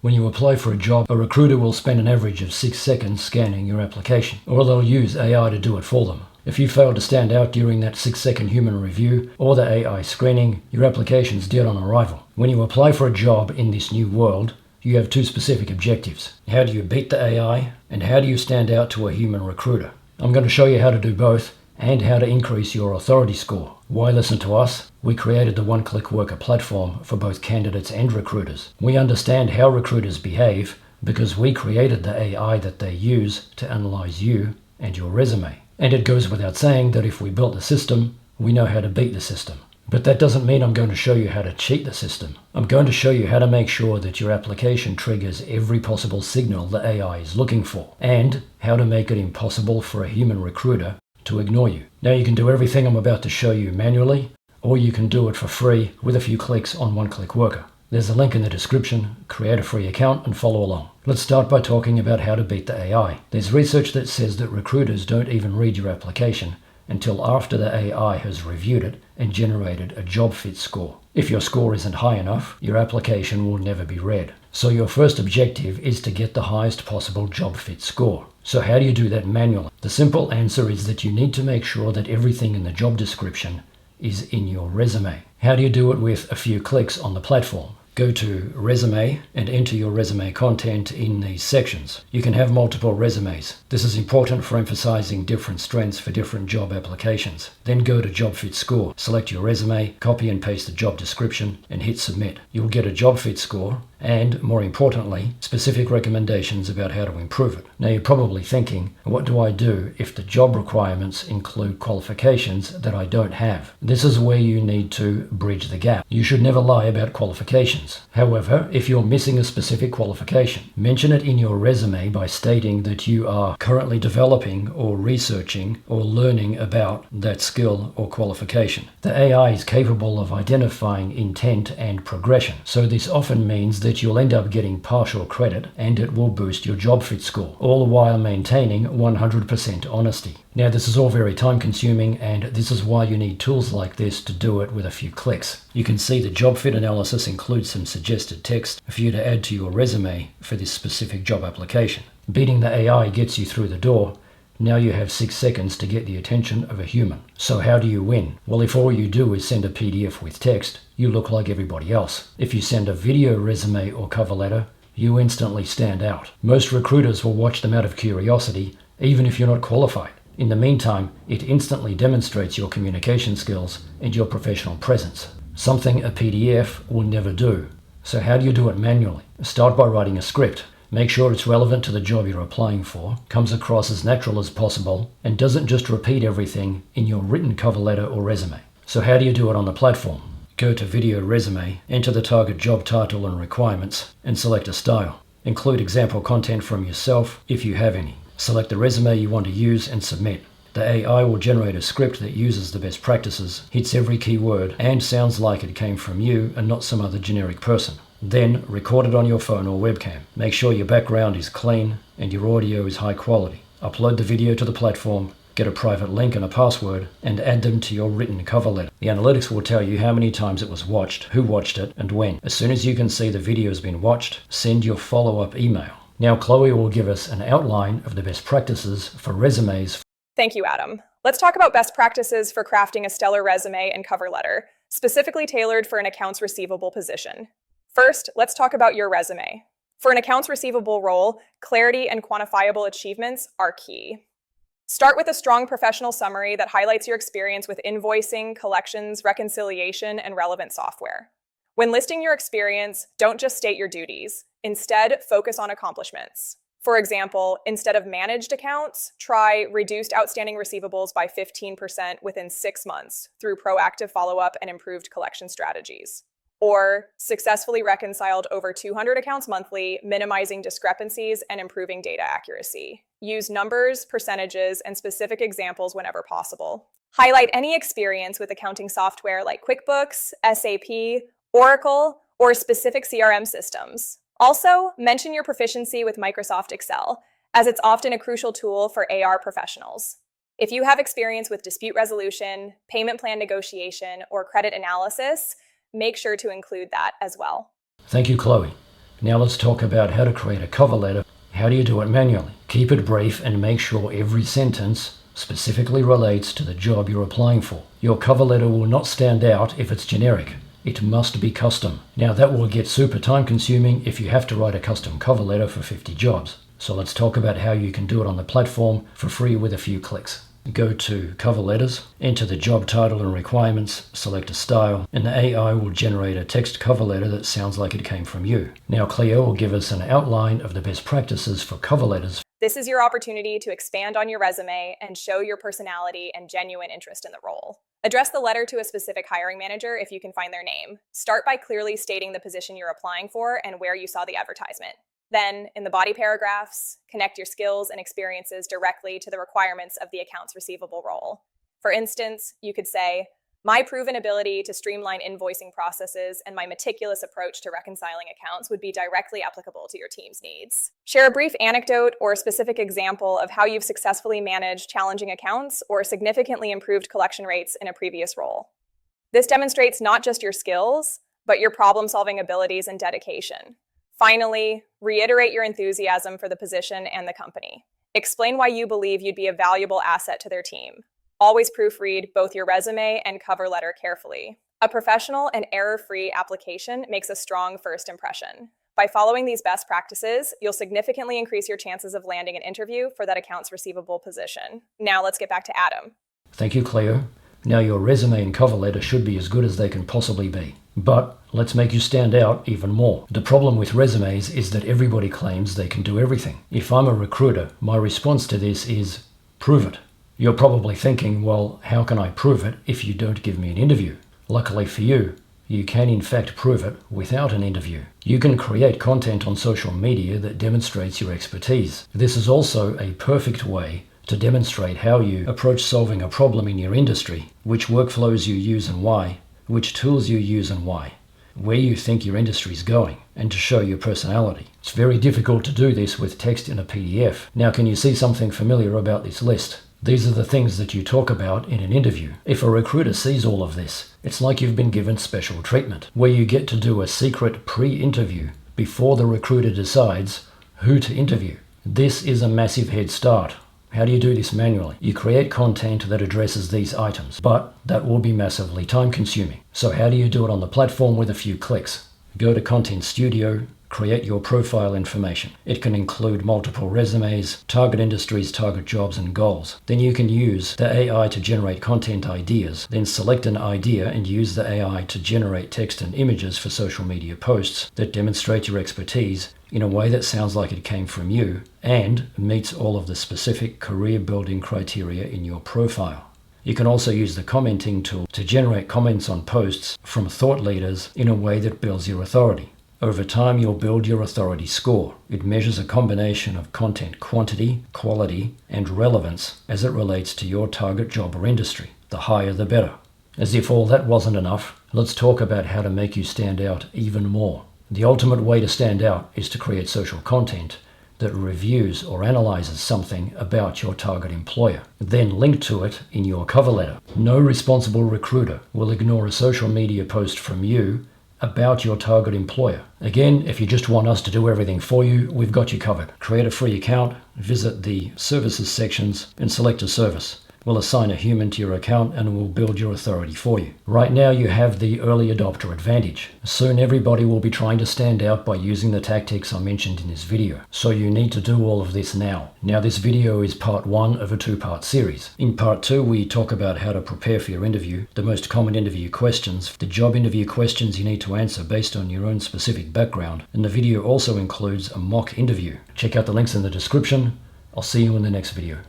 When you apply for a job, a recruiter will spend an average of 6 seconds scanning your application, or they'll use AI to do it for them. If you fail to stand out during that 6-second human review or the AI screening, your application's dead on arrival. When you apply for a job in this new world, you have two specific objectives. How do you beat the AI, and how do you stand out to a human recruiter? I'm going to show you how to do both and how to increase your authority score. Why listen to us? We created the one-click worker platform for both candidates and recruiters. We understand how recruiters behave because we created the AI that they use to analyze you and your resume. And it goes without saying that if we built the system, we know how to beat the system. But that doesn't mean I'm going to show you how to cheat the system. I'm going to show you how to make sure that your application triggers every possible signal the AI is looking for, and how to make it impossible for a human recruiter to ignore you. Now you can do everything I'm about to show you manually, or you can do it for free with a few clicks on One-Click Worker. There's a link in the description. Create a free account and follow along. Let's start by talking about how to beat the AI. There's research that says that recruiters don't even read your application until after the AI has reviewed it and generated a job fit score. If your score isn't high enough, your application will never be read. So your first objective is to get the highest possible job fit score. So how do you do that manually? The simple answer is that you need to make sure that everything in the job description is in your resume. How do you do it with a few clicks on the platform? Go to Resume and enter your resume content in these sections. You can have multiple resumes. This is important for emphasizing different strengths for different job applications. Then go to Job Fit Score. Select your resume, copy and paste the job description, and hit Submit. You'll get a job fit score and, more importantly, specific recommendations about how to improve it. Now you're probably thinking, what do I do if the job requirements include qualifications that I don't have? This is where you need to bridge the gap. You should never lie about qualifications. However, if you're missing a specific qualification, mention it in your resume by stating that you are currently developing or researching or learning about that skill or qualification. The AI is capable of identifying intent and progression, so this often means that you'll end up getting partial credit and it will boost your job fit score, all while maintaining 100% honesty. Now this is all very time consuming, and this is why you need tools like this to do it with a few clicks. You can see the job fit analysis includes some suggested text for you to add to your resume for this specific job application. Beating the AI gets you through the door. Now you have 6 seconds to get the attention of a human. So how do you win? Well, if all you do is send a PDF with text, you look like everybody else. If you send a video resume or cover letter, you instantly stand out. Most recruiters will watch them out of curiosity, even if you're not qualified. In the meantime, it instantly demonstrates your communication skills and your professional presence, something a PDF will never do. So how do you do it manually? Start by writing a script. Make sure it's relevant to the job you're applying for, comes across as natural as possible, and doesn't just repeat everything in your written cover letter or resume. So how do you do it on the platform? Go to Video Resume, enter the target job title and requirements, and select a style. Include example content from yourself if you have any. Select the resume you want to use and submit. The AI will generate a script that uses the best practices, hits every keyword, and sounds like it came from you and not some other generic person. Then record it on your phone or webcam. Make sure your background is clean and your audio is high quality. Upload the video to the platform, get a private link and a password, and add them to your written cover letter. The analytics will tell you how many times it was watched, who watched it, and when. As soon as you can see the video has been watched, send your follow-up email. Now Chloe will give us an outline of the best practices for resumes. Thank you, Adam. Let's talk about best practices for crafting a stellar resume and cover letter, specifically tailored for an accounts receivable position. First, let's talk about your resume. For an accounts receivable role, clarity and quantifiable achievements are key. Start with a strong professional summary that highlights your experience with invoicing, collections, reconciliation, and relevant software. When listing your experience, don't just state your duties. Instead, focus on accomplishments. For example, instead of managed accounts, try reduced outstanding receivables by 15% within 6 months through proactive follow-up and improved collection strategies. Or successfully reconciled over 200 accounts monthly, minimizing discrepancies and improving data accuracy. Use numbers, percentages, and specific examples whenever possible. Highlight any experience with accounting software like QuickBooks, SAP, Oracle, or specific CRM systems. Also, mention your proficiency with Microsoft Excel, as it's often a crucial tool for AR professionals. If you have experience with dispute resolution, payment plan negotiation, or credit analysis, make sure to include that as well. Thank you, Chloe. Now let's talk about how to create a cover letter. How do you do it manually? Keep it brief and make sure every sentence specifically relates to the job you're applying for. Your cover letter will not stand out if it's generic. It must be custom. Now that will get super time consuming if you have to write a custom cover letter for 50 jobs. So let's talk about how you can do it on the platform for free with a few clicks. Go to cover letters, enter the job title and requirements, select a style, and the AI will generate a text cover letter that sounds like it came from you. Now Clio will give us an outline of the best practices for cover letters. This is your opportunity to expand on your resume and show your personality and genuine interest in the role. Address the letter to a specific hiring manager if you can find their name. Start by clearly stating the position you're applying for and where you saw the advertisement. Then, in the body paragraphs, connect your skills and experiences directly to the requirements of the accounts receivable role. For instance, you could say, "My proven ability to streamline invoicing processes and my meticulous approach to reconciling accounts would be directly applicable to your team's needs." Share a brief anecdote or a specific example of how you've successfully managed challenging accounts or significantly improved collection rates in a previous role. This demonstrates not just your skills, but your problem-solving abilities and dedication. Finally, reiterate your enthusiasm for the position and the company. Explain why you believe you'd be a valuable asset to their team. Always proofread both your resume and cover letter carefully. A professional and error-free application makes a strong first impression. By following these best practices, you'll significantly increase your chances of landing an interview for that accounts receivable position. Now let's get back to Adam. Thank you, Cleo. Now your resume and cover letter should be as good as they can possibly be. But let's make you stand out even more. The problem with resumes is that everybody claims they can do everything. If I'm a recruiter, my response to this is, prove it. You're probably thinking, well, how can I prove it if you don't give me an interview? Luckily for you, you can in fact prove it without an interview. You can create content on social media that demonstrates your expertise. This is also a perfect way to demonstrate how you approach solving a problem in your industry, which workflows you use and why, which tools you use and why, where you think your industry is going, and to show your personality. It's very difficult to do this with text in a PDF. Now, can you see something familiar about this list? These are the things that you talk about in an interview. If a recruiter sees all of this, it's like you've been given special treatment, where you get to do a secret pre-interview before the recruiter decides who to interview. This is a massive head start. How do you do this manually? You create content that addresses these items, but that will be massively time consuming. So how do you do it on the platform with a few clicks? Go to Content Studio, create your profile information. It can include multiple resumes, target industries, target jobs, and goals. Then you can use the AI to generate content ideas. Then select an idea and use the AI to generate text and images for social media posts that demonstrate your expertise in a way that sounds like it came from you and meets all of the specific career building criteria in your profile. You can also use the commenting tool to generate comments on posts from thought leaders in a way that builds your authority. Over time, you'll build your authority score. It measures a combination of content quantity, quality, and relevance as it relates to your target job or industry. The higher, the better. As if all that wasn't enough, let's talk about how to make you stand out even more. The ultimate way to stand out is to create social content that reviews or analyzes something about your target employer. Then link to it in your cover letter. No responsible recruiter will ignore a social media post from you about your target employer. Again, if you just want us to do everything for you, we've got you covered. Create a free account, visit the services sections, and select a service. We'll assign a human to your account and we'll build your authority for you. Right now you have the early adopter advantage. Soon everybody will be trying to stand out by using the tactics I mentioned in this video. So you need to do all of this now. Now this video is part 1 of a 2-part series. In part 2 we talk about how to prepare for your interview, the most common interview questions, the job interview questions you need to answer based on your own specific background, and the video also includes a mock interview. Check out the links in the description. I'll see you in the next video.